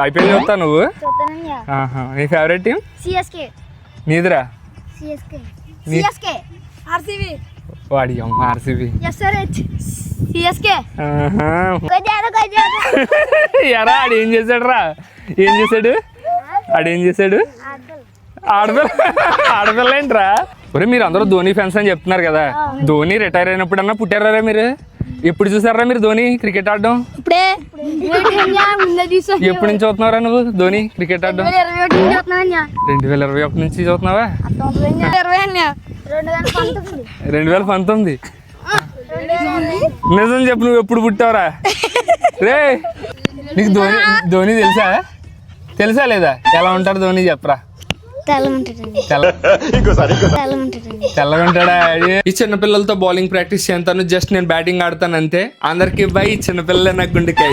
IPL చూస్తా నువ్వు? చూస్తానయ్యా. నీ ఫేవరెట్ టీం? సిఎస్కే. నీదిరా? సిఎస్కే. నీ- సిఎస్కే. ఆర్సీబీ. వాడి అమ్మ ఆర్సీబీ. ఎస్ఆర్హెచ్. సిఎస్కే. ఎరా ఆడేం చేశాడు రా? ఏం చేశాడు? ఆడేం చేశాడు? ఆడపిల్ల ఏంట్రా? ఒరే మీరు అందరూ ధోని ఫ్యాన్స్ అని చెప్తున్నారు కదా, ధోని రిటైర్ అయినప్పుడన్నా పుట్టారా మీరు? ఎప్పుడు చూసారా మీరు ధోని క్రికెట్ ఆడడం? ఇప్పుడే. ఎప్పటి నుంచి చూస్తున్నారా నువ్వు ధోని క్రికెట్ ఆడడం? 2021 నుంచి చూస్తున్నావా? 2019. నిజం చెప్పు, నువ్వు ఎప్పుడు పుట్టావురా? రే నీకు ధోని తెలుసా లేదా? ఎలా ఉంటాడు ధోని చెప్పరా? తెల్లగా ఉంటాడా? ఈ చిన్నపిల్లలతో బౌలింగ్ ప్రాక్టీస్ చేస్తాను, జస్ట్ నేను బ్యాటింగ్ ఆడతాను అంతే. అందరికి బై చిన్నపిల్లలే నాకు గుండెకాయ.